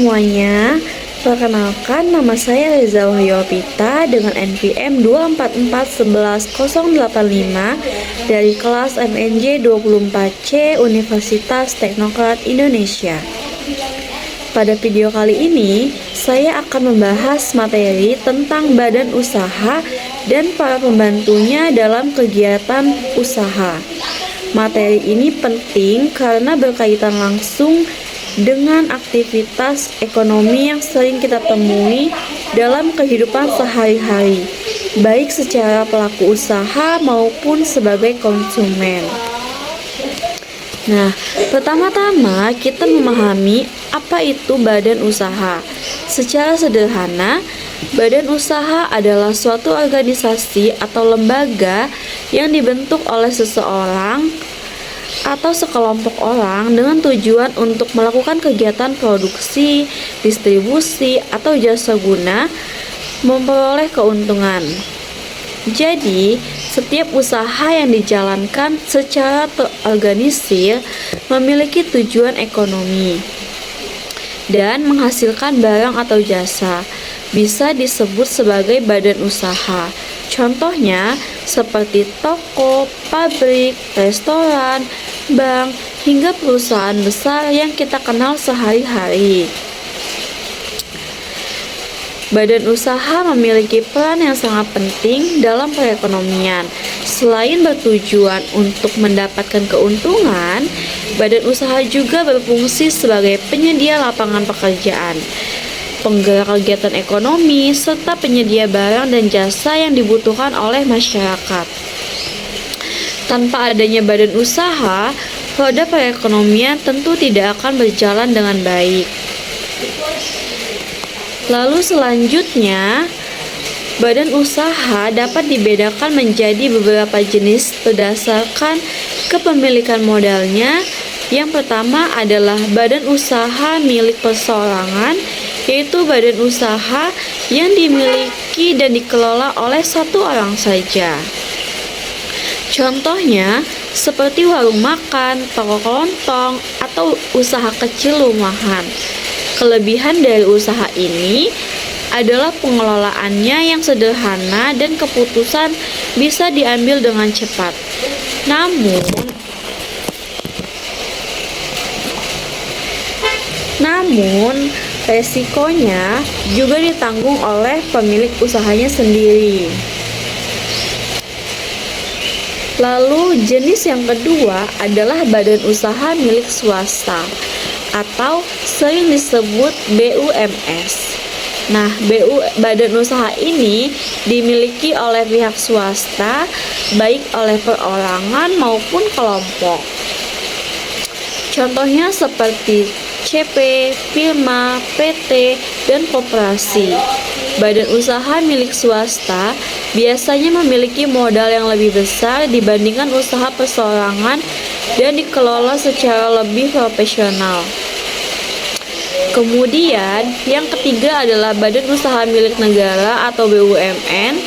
semuanya, perkenalkan nama saya Reza Wahyuapita dengan NPM 244111085 dari kelas MNJ 24C Universitas Teknokrat Indonesia. Pada video kali ini, saya akan membahas materi tentang badan usaha dan para pembantunya dalam kegiatan usaha. Materi ini penting karena berkaitan langsung dengan aktivitas ekonomi yang sering kita temui dalam kehidupan sehari-hari, baik secara pelaku usaha maupun sebagai konsumen. Nah, pertama-tama kita memahami apa itu badan usaha. Secara sederhana, badan usaha adalah suatu organisasi atau lembaga yang dibentuk oleh seseorang atau sekelompok orang dengan tujuan untuk melakukan kegiatan produksi, distribusi, atau jasa guna memperoleh keuntungan. Jadi, setiap usaha yang dijalankan secara terorganisir memiliki tujuan ekonomi dan menghasilkan barang atau jasa, bisa disebut sebagai badan usaha. Contohnya seperti toko, pabrik, restoran, bank, hingga perusahaan besar yang kita kenal sehari-hari. Badan usaha memiliki peran yang sangat penting dalam perekonomian. Selain bertujuan untuk mendapatkan keuntungan, badan usaha juga berfungsi sebagai penyedia lapangan pekerjaan, penggerak kegiatan ekonomi, serta penyedia barang dan jasa yang dibutuhkan oleh masyarakat. Tanpa adanya badan usaha, roda perekonomian tentu tidak akan berjalan dengan baik. Lalu selanjutnya, badan usaha dapat dibedakan menjadi beberapa jenis berdasarkan kepemilikan modalnya. Yang pertama adalah badan usaha milik perseorangan, yaitu badan usaha yang dimiliki dan dikelola oleh satu orang saja. Contohnya seperti warung makan, toko kelontong, atau usaha kecil rumahan. Kelebihan dari usaha ini adalah pengelolaannya yang sederhana dan keputusan bisa diambil dengan cepat. Namun, resikonya juga ditanggung oleh pemilik usahanya sendiri. Lalu, jenis yang kedua adalah badan usaha milik swasta atau sering disebut BUMS. Nah, badan usaha ini dimiliki oleh pihak swasta, baik oleh perorangan maupun kelompok. Contohnya seperti CP, firma, PT, dan koperasi. Badan usaha milik swasta biasanya memiliki modal yang lebih besar dibandingkan usaha perseorangan dan dikelola secara lebih profesional. Kemudian, yang ketiga adalah badan usaha milik negara atau BUMN.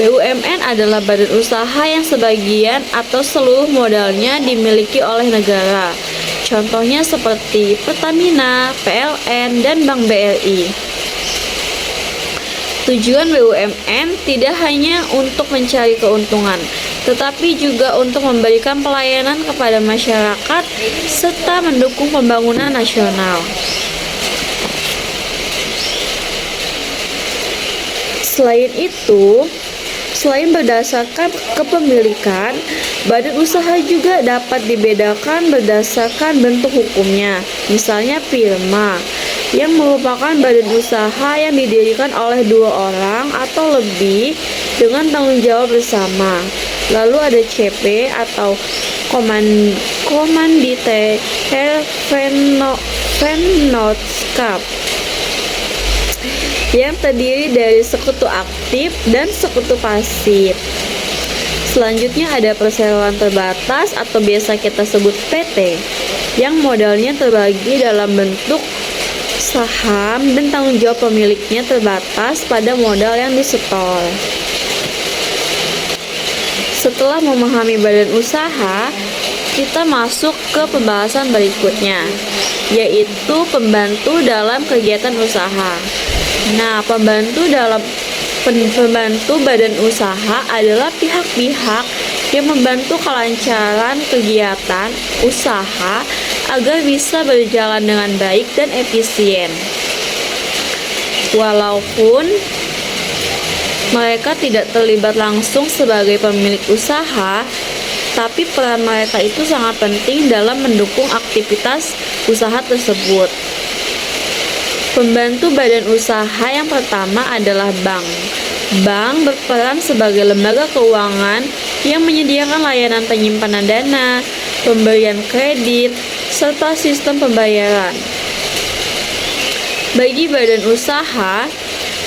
BUMN adalah badan usaha yang sebagian atau seluruh modalnya dimiliki oleh negara. Contohnya seperti Pertamina, PLN, dan Bank BRI. Tujuan BUMN tidak hanya untuk mencari keuntungan, tetapi juga untuk memberikan pelayanan kepada masyarakat serta mendukung pembangunan nasional. Selain berdasarkan kepemilikan, badan usaha juga dapat dibedakan berdasarkan bentuk hukumnya. Misalnya firma, yang merupakan badan usaha yang didirikan oleh dua orang atau lebih dengan tanggung jawab bersama. Lalu ada CP atau Komandite Vennootschap yang terdiri dari sekutu aktif dan sekutu pasif. Selanjutnya ada perseroan terbatas atau biasa kita sebut PT, yang modalnya terbagi dalam bentuk saham dan tanggung jawab pemiliknya terbatas pada modal yang disetor. Setelah memahami badan usaha, kita masuk ke pembahasan berikutnya. yaitu pembantu dalam kegiatan usaha. Nah, pembantu badan usaha adalah pihak-pihak yang membantu kelancaran kegiatan usaha agar bisa berjalan dengan baik dan efisien. Walaupun mereka tidak terlibat langsung sebagai pemilik usaha, tapi peran mereka itu sangat penting dalam mendukung aktivitas usaha tersebut. Pembantu badan usaha yang pertama adalah bank. Bank berperan sebagai lembaga keuangan yang menyediakan layanan penyimpanan dana, pemberian kredit, serta sistem pembayaran. Bagi badan usaha,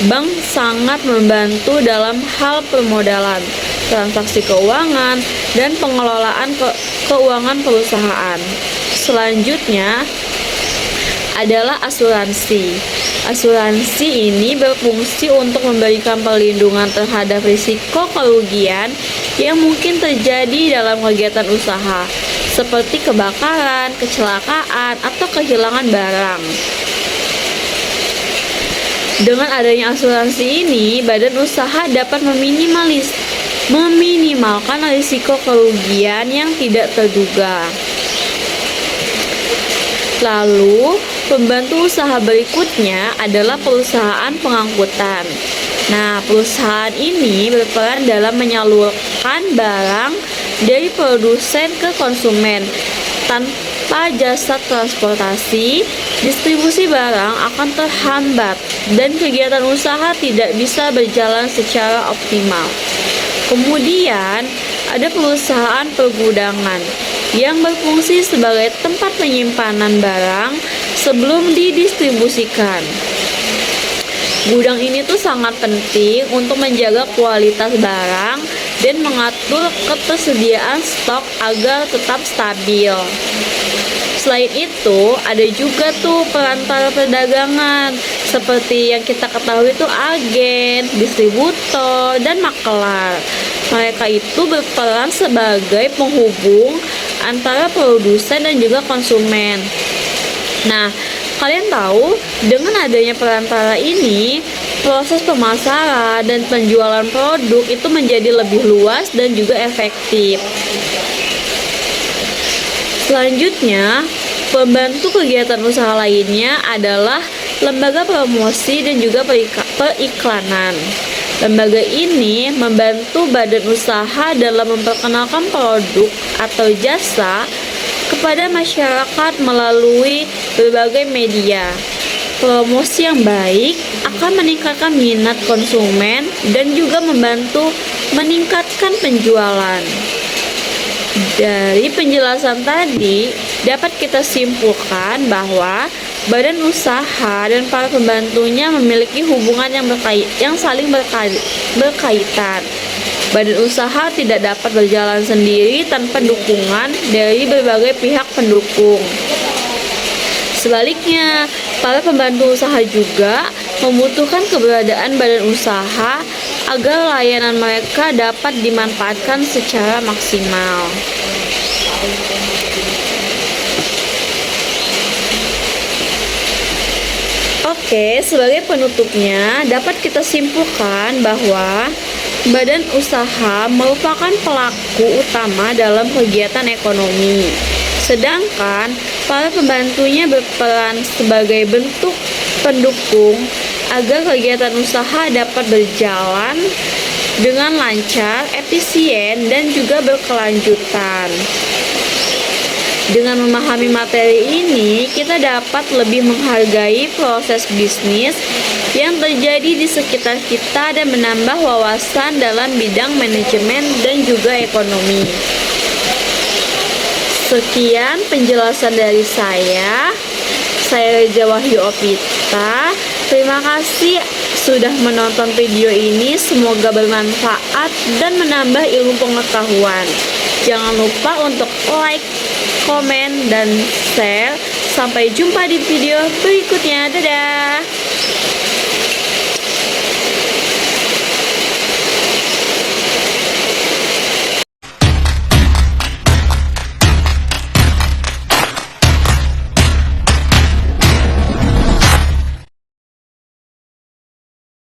bank sangat membantu dalam hal permodalan, transaksi keuangan, dan pengelolaan keuangan perusahaan. Selanjutnya adalah asuransi. Asuransi ini berfungsi untuk memberikan perlindungan terhadap risiko kerugian yang mungkin terjadi dalam kegiatan usaha, seperti kebakaran, kecelakaan, atau kehilangan barang. Dengan adanya asuransi ini, badan usaha dapat meminimalkan risiko kerugian yang tidak terduga. Lalu, pembantu usaha berikutnya adalah perusahaan pengangkutan. Nah, perusahaan ini berperan dalam menyalurkan barang dari produsen ke konsumen. Tanpa jasa transportasi, distribusi barang akan terhambat dan kegiatan usaha tidak bisa berjalan secara optimal. Kemudian, ada perusahaan pergudangan yang berfungsi sebagai tempat penyimpanan barang sebelum didistribusikan. Gudang ini tuh sangat penting untuk menjaga kualitas barang dan mengatur ketersediaan stok agar tetap stabil. Selain itu, ada juga tuh perantara perdagangan seperti yang kita ketahui itu agen, distributor, dan makelar. Mereka itu berperan sebagai penghubung antara produsen dan juga konsumen. Nah, kalian tahu, dengan adanya perantara ini, proses pemasaran dan penjualan produk itu menjadi lebih luas dan juga efektif. Selanjutnya, pembantu kegiatan usaha lainnya adalah lembaga promosi dan juga periklanan. Lembaga ini membantu badan usaha dalam memperkenalkan produk atau jasa kepada masyarakat melalui berbagai media. Promosi yang baik akan meningkatkan minat konsumen dan juga membantu meningkatkan penjualan. Dari penjelasan tadi, dapat kita simpulkan bahwa badan usaha dan para pembantunya memiliki hubungan yang saling berkaitan. Badan usaha tidak dapat berjalan sendiri tanpa dukungan dari berbagai pihak pendukung. Sebaliknya, para pembantu usaha juga membutuhkan keberadaan badan usaha agar layanan mereka dapat dimanfaatkan secara maksimal. Oke, sebagai penutupnya dapat kita simpulkan bahwa badan usaha merupakan pelaku utama dalam kegiatan ekonomi. Sedangkan para pembantunya berperan sebagai bentuk pendukung agar kegiatan usaha dapat berjalan dengan lancar, efisien, dan juga berkelanjutan. Dengan memahami materi ini, kita dapat lebih menghargai proses bisnis yang terjadi di sekitar kita dan menambah wawasan dalam bidang manajemen dan juga ekonomi. Sekian penjelasan dari saya. Saya Reza Wahyu Opita. Terima kasih sudah menonton video ini. Semoga bermanfaat dan menambah ilmu pengetahuan. Jangan lupa untuk like, komen, dan share. Sampai jumpa di video berikutnya. Dadah!